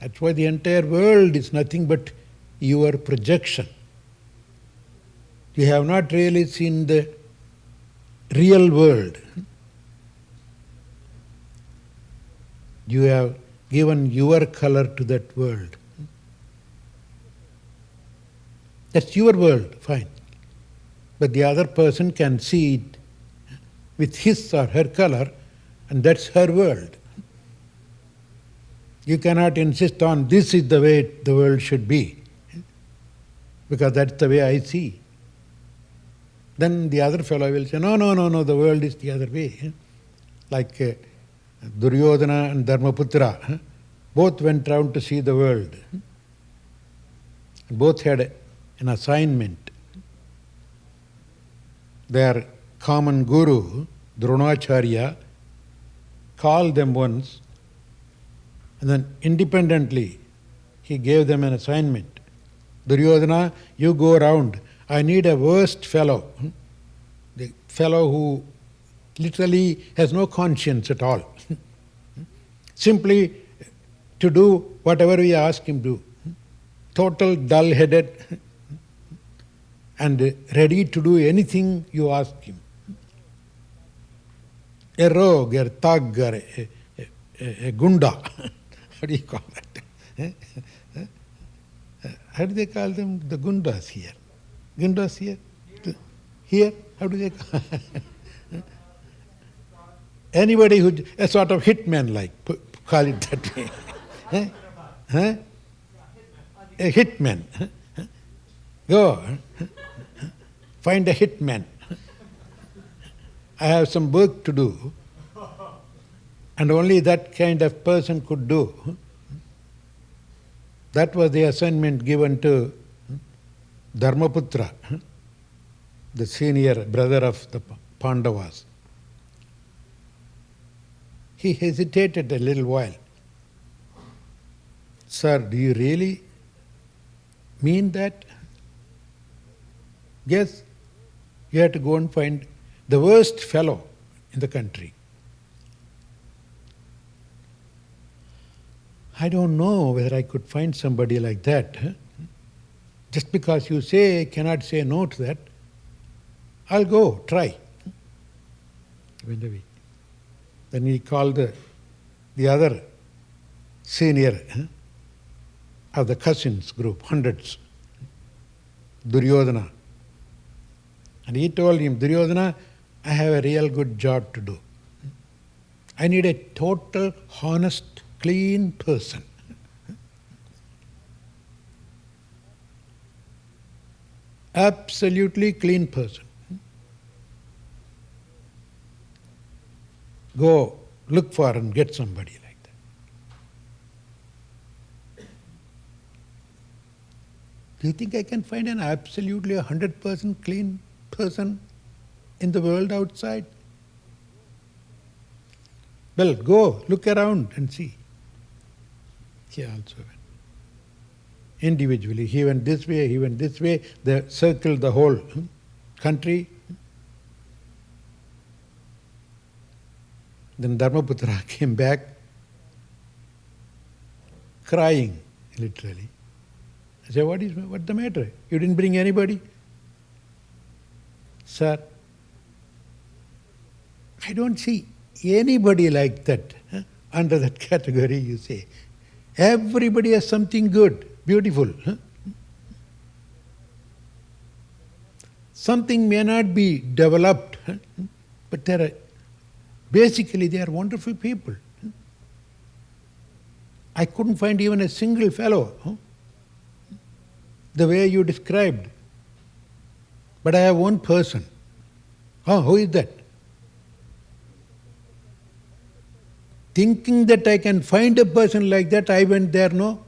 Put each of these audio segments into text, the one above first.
That's why the entire world is nothing but your projection. You have not really seen the real world. You have given your color to that world. That's your world, fine. But the other person can see it with his or her color, and that's her world. You cannot insist on this is the way the world should be, because that's the way I see. Then the other fellow will say, no, the world is the other way. Like Duryodhana and Dharmaputra, both went round to see the world. Both had an assignment. Their common guru, Dronacharya, called them once, and then independently he gave them an assignment. Duryodhana, you go around. I need a worst fellow, the fellow who literally has no conscience at all, simply to do whatever we ask him to do, total dull-headed and ready to do anything you ask him. A rogue, a thug, a gunda. How do you call that? How do they call them? The gundas here. Gundas here? Here? How do they call it? Anybody who, a sort of hitman like, call it that way. A hitman. Go, find a hitman. I have some work to do, and only that kind of person could do. That was the assignment given to Dharmaputra, the senior brother of the Pandavas. He hesitated a little while. Sir, do you really mean that? Yes, you have to go and find the worst fellow in the country. I don't know whether I could find somebody like that. Just because you say I cannot say no to that, I'll go, try. Then he called the other senior of the cousins group, hundreds, Duryodhana. And he told him, Duryodhana, I have a real good job to do. I need a total, honest, clean person. Absolutely clean person. Go look for and get somebody like that. Do you think I can find an absolutely 100% clean person in the world outside? Well, go, look around and see. He also went. Individually, he went this way, they circled the whole country. Then Dharmaputra came back, crying, literally. I said, what's the matter? You didn't bring anybody? Sir, I don't see anybody like that, under that category you say. Everybody has something good, beautiful. Something may not be developed, but basically they are wonderful people. I couldn't find even a single fellow, the way you described. But I have one person. Oh, who is that? Thinking that I can find a person like that, I went there, no?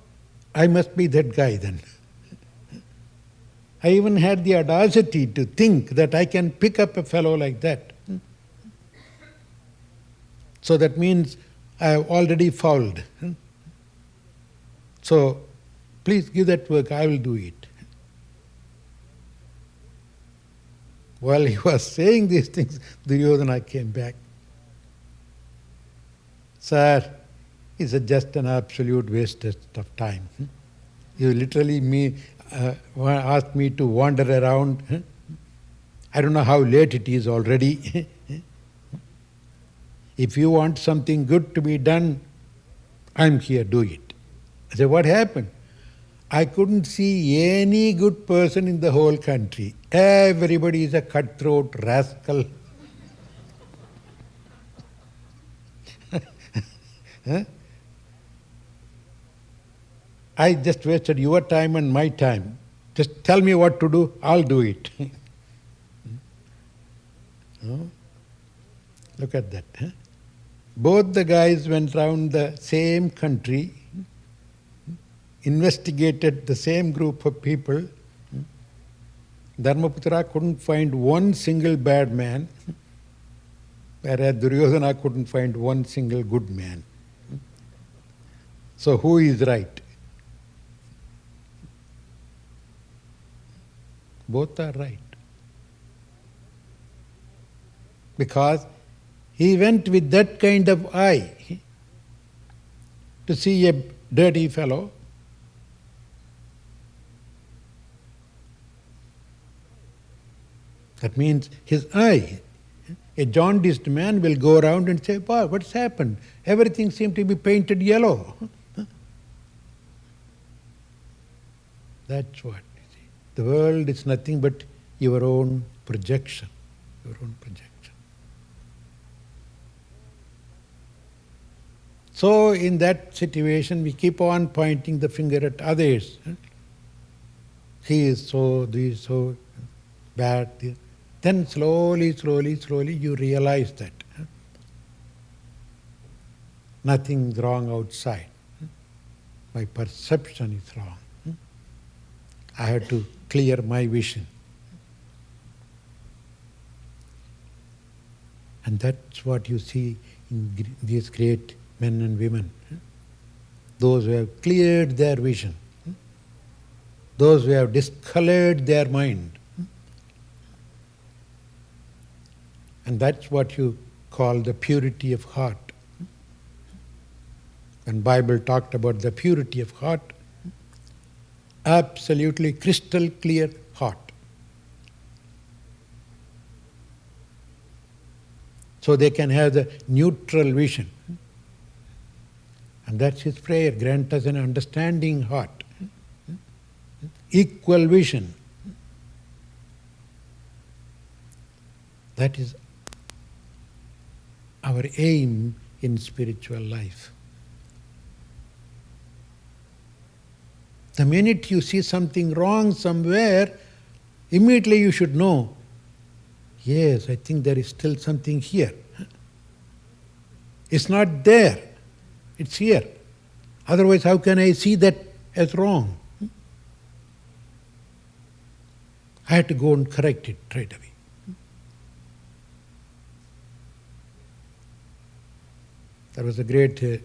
I must be that guy then. I even had the audacity to think that I can pick up a fellow like that. So that means I have already fouled. So please give that work, I will do it. While he was saying these things, Duryodhana came back. Sir, is just an absolute waste of time. You literally asked me to wander around. I don't know how late it is already. If you want something good to be done, I'm here, do it. I said, what happened? I couldn't see any good person in the whole country. Everybody is a cutthroat rascal. Huh? I just wasted your time and my time. Just tell me what to do, I'll do it. No? Look at that. Huh? Both the guys went round the same country, investigated the same group of people. Dharmaputra couldn't find one single bad man, whereas Duryodhana couldn't find one single good man. So who is right? Both are right. Because he went with that kind of eye to see a dirty fellow. That means his eye. A jaundiced man will go around and say, wow, what's happened? Everything seems to be painted yellow. That's what. You see. The world is nothing but your own projection. Your own projection. So in that situation, we keep on pointing the finger at others. He is so, this is so bad. Then slowly you realize that nothing's wrong outside. My perception is wrong. I have to clear my vision. And that's what you see in these great men and women. Those who have cleared their vision. Those who have discolored their mind. And that's what you call the purity of heart. When Bible talked about the purity of heart, absolutely crystal clear heart. So they can have the neutral vision. And that's his prayer. Grant us an understanding heart. Equal vision. That is our aim in spiritual life. The minute you see something wrong somewhere, immediately you should know, yes, I think there is still something here. It's not there, it's here. Otherwise, how can I see that as wrong? I have to go and correct it right away. There was a great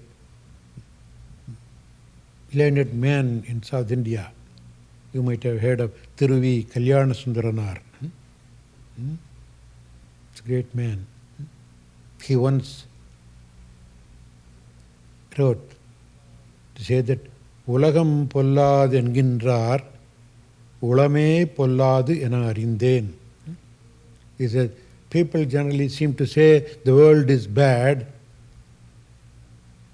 learned man in South India. You might have heard of Thiruvi Kalyana Sundaranar. It's a great man. He once wrote to say that Ulagam polladu engindrar, ulame polladu ena arindhen. He said, people generally seem to say the world is bad,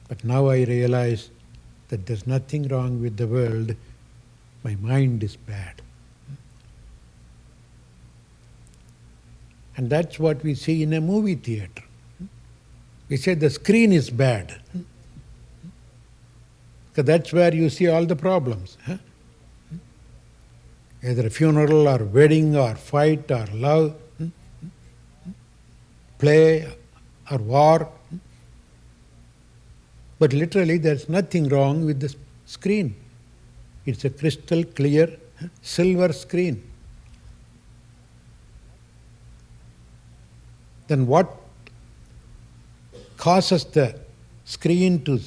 but now I realize that there's nothing wrong with the world, my mind is bad. And that's what we see in a movie theater. We say the screen is bad. Because that's where you see all the problems. Either a funeral or wedding or fight or love, play or war. But literally there's nothing wrong with the screen. It's a crystal clear silver screen. Then what causes the screen to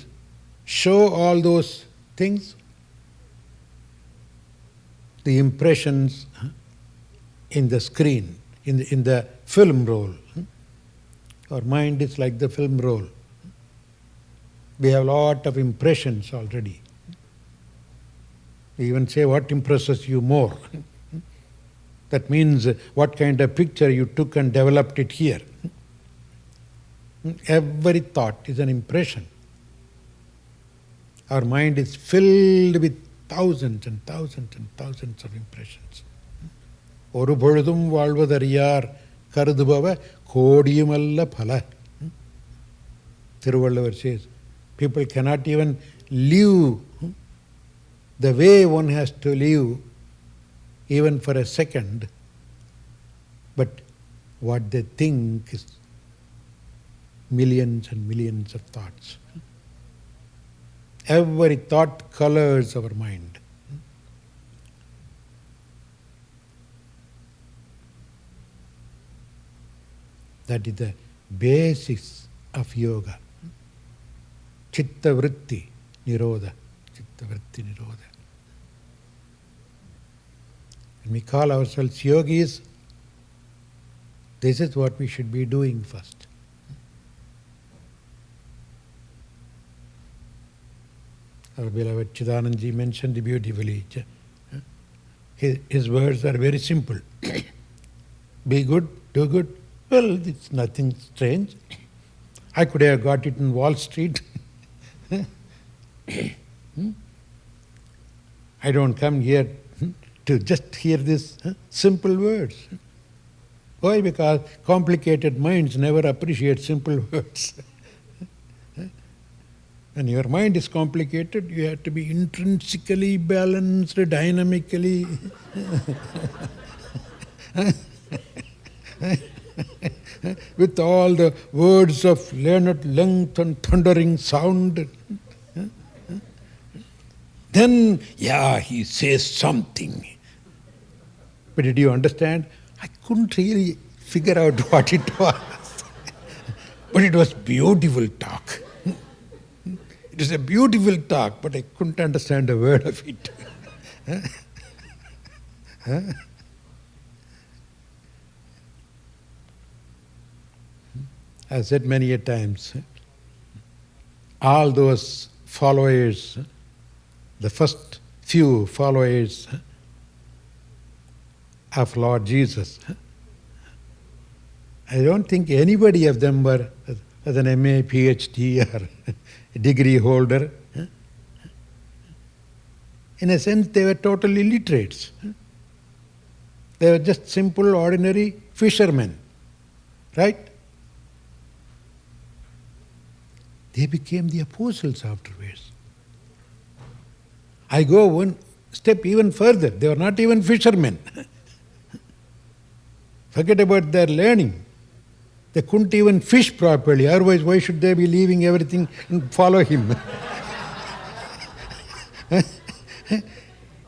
show all those things? The impressions in the screen, in the film roll. Our mind is like the film roll. We have a lot of impressions already. We even say what impresses you more. That means what kind of picture you took and developed it here. Every thought is an impression. Our mind is filled with thousands and thousands and thousands of impressions. ஒரு பொழுதும் வாழ்வதறியார் கருதுபவ கோடியுமல்ல பல. Thiruvalluvar says, people cannot even live the way one has to live even for a second, but what they think is millions and millions of thoughts. Every thought colors our mind. That is the basis of yoga. Chitta vritti nirodha. Chitta vritti nirodha. When we call ourselves yogis, this is what we should be doing first. Our beloved Chidanandaji mentioned beautifully. His words are very simple. Be good, do good. Well, it's nothing strange. I could have got it in Wall Street. I don't come here to just hear these simple words. Why? Because complicated minds never appreciate simple words. When your mind is complicated, you have to be intrinsically balanced, dynamically. With all the words of learned length and thundering sound. Then, he says something. But did you understand? I couldn't really figure out what it was. But it was beautiful talk. It was a beautiful talk, but I couldn't understand a word of it. I've said many a times, all those followers, the first few followers of Lord Jesus, I don't think anybody of them were as an MA, PhD or a degree holder. In a sense, they were total illiterates. They were just simple, ordinary fishermen. Right? They became the apostles afterwards. I go one step even further. They were not even fishermen. Forget about their learning. They couldn't even fish properly. Otherwise, why should they be leaving everything and follow him?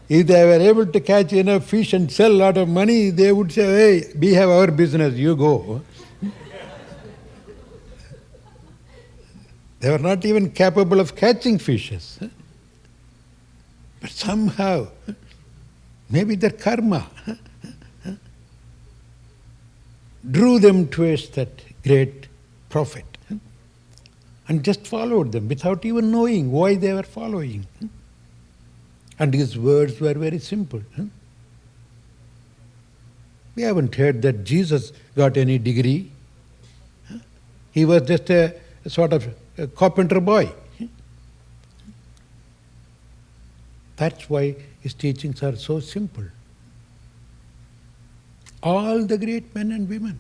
If they were able to catch enough fish and sell a lot of money, they would say, hey, we have our business, you go. They were not even capable of catching fishes. But somehow, maybe their karma drew them towards that great prophet and just followed them without even knowing why they were following. And his words were very simple. We haven't heard that Jesus got any degree. He was just a sort of a carpenter boy. That's why his teachings are so simple. All the great men and women.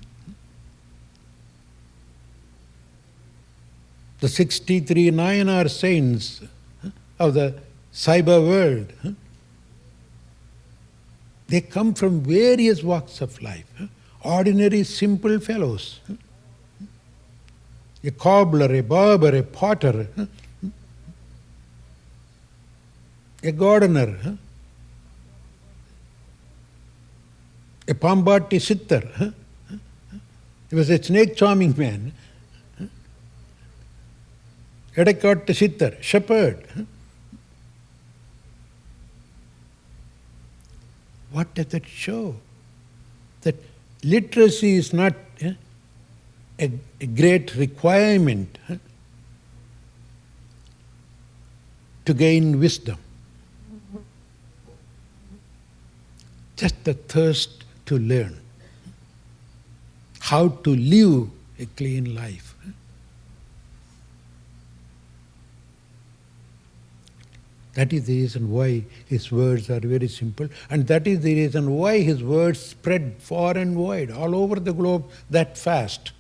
The 63 Nayanar saints of the cyber world, they come from various walks of life. Ordinary, simple fellows. A cobbler, a barber, a potter, a gardener, a Pambati sitter. He was a snake charming man. Edekot sitter, shepherd. What does that show? That literacy is not a great requirement to gain wisdom. Just the thirst to learn how to live a clean life. That is the reason why his words are very simple, and that is the reason why his words spread far and wide, all over the globe, that fast.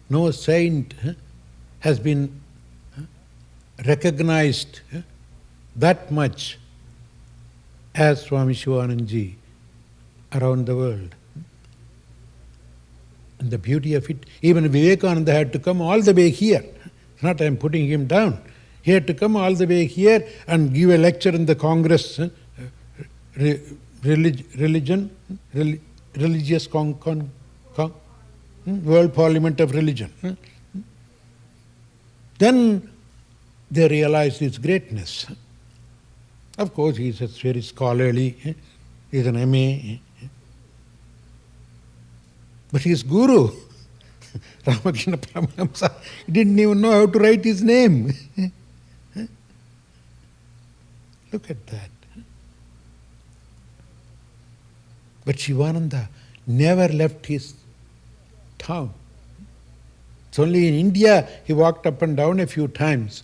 No saint has been recognized that much as Swami Sivananda around the world. And the beauty of it, even Vivekananda had to come all the way here. Not I am putting him down. He had to come all the way here and give a lecture in the Congress, religious World Parliament of Religion. Then they realized his greatness. Of course, he is very scholarly, he is an MA. But his guru, Ramakrishna Paramahamsa, he didn't even know how to write his name. Look at that. But Sivananda never left his town. It's only in India he walked up and down a few times.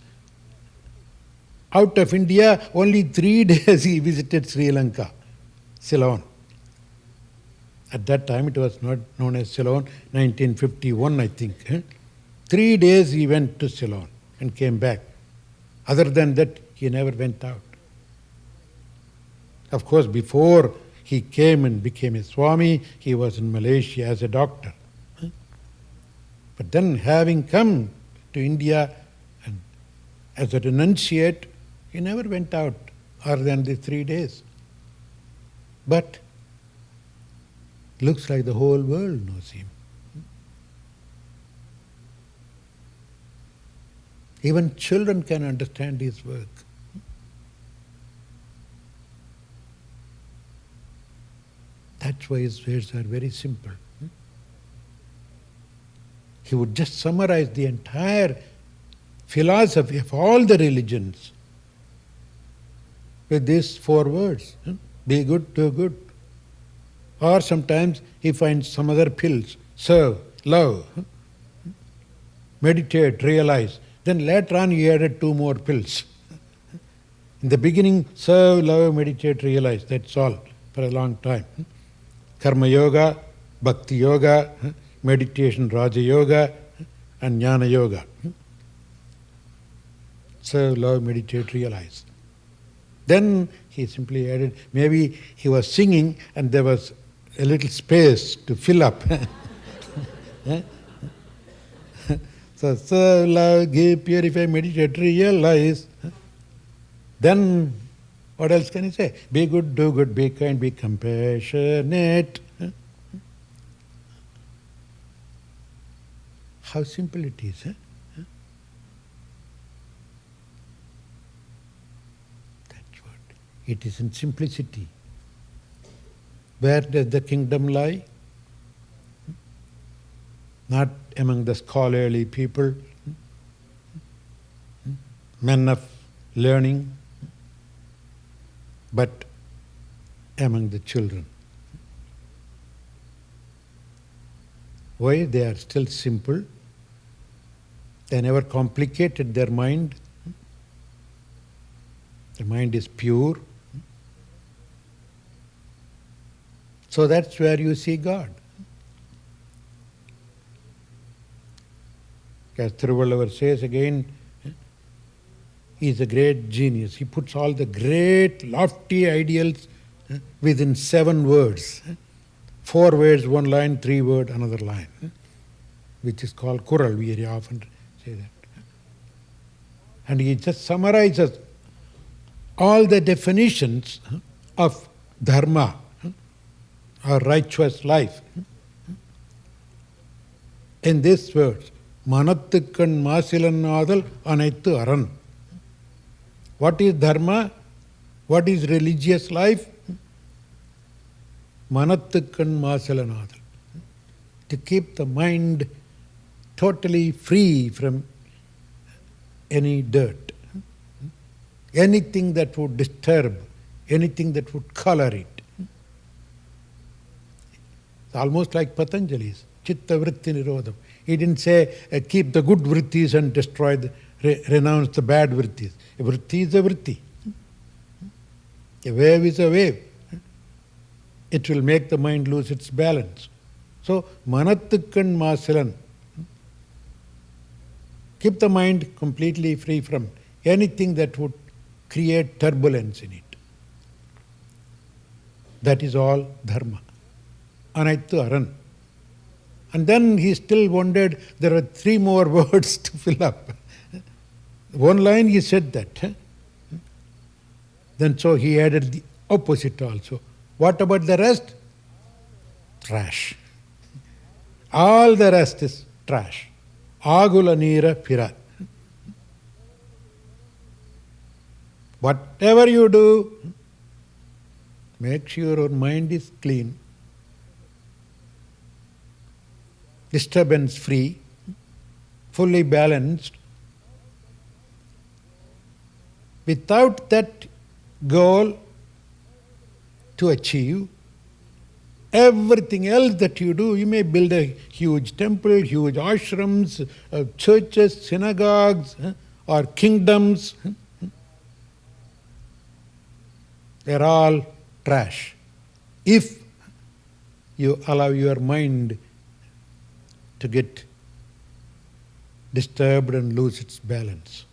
Out of India, only 3 days he visited Sri Lanka, Ceylon. At that time it was not known as Ceylon, 1951 I think. 3 days he went to Ceylon and came back. Other than that, he never went out. Of course, before he came and became a Swami, he was in Malaysia as a doctor. But then having come to India and as a renunciate, he never went out other than the 3 days. But looks like the whole world knows him. Even children can understand his work. That's why his words are very simple. He would just summarize the entire philosophy of all the religions with these 4 words. Be good, do good. Or sometimes he finds some other pills. Serve, love, meditate, realize. Then later on he added 2 more pills. In the beginning, serve, love, meditate, realize. That's all for a long time. Karma yoga, bhakti yoga, meditation, Raja yoga, and Jnana yoga. Serve, love, meditate, realize. Then he simply added, maybe he was singing and there was a little space to fill up. So serve, love, give, purify, meditate, realize. Then what else can he say? Be good, do good, be kind, be compassionate. How simple it is. That's what. It is in simplicity. Where does the kingdom lie? Not among the scholarly people, men of learning, but among the children. Why? They are still simple. They never complicated their mind. The mind is pure. So that's where you see God. As Thiruvalluvar says again, he is a great genius. He puts all the great, lofty ideals within 7 words. 4 words, 1 line, 3 words, another line, which is called Kural. We very often say that. And he just summarizes all the definitions of dharma, or righteous life, in this words. Manattukkan Masilanadal Anaittu Aran. What is dharma? What is religious life? Manattukkan Masilanadal. To keep the mind totally free from any dirt, anything that would disturb, anything that would color it. It's almost like Patanjali's Chitta Vritti Nirodham. He didn't say keep the good vrittis and destroy renounce the bad vrittis. A vritti is a vritti. A wave is a wave. It will make the mind lose its balance. So, manattukkan masilan. Keep the mind completely free from anything that would create turbulence in it. That is all dharma. Anaittu aran. And then he still wondered, there are 3 more words to fill up. One line he said that. Then so he added the opposite also. What about the rest? Trash. All the rest is trash. Agula neera pira. Whatever you do, make sure your mind is clean, disturbance free, fully balanced. Without that goal to achieve, everything else that you do, you may build a huge temple, huge ashrams, churches, synagogues, or kingdoms. They're all trash. If you allow your mind to get disturbed and lose its balance.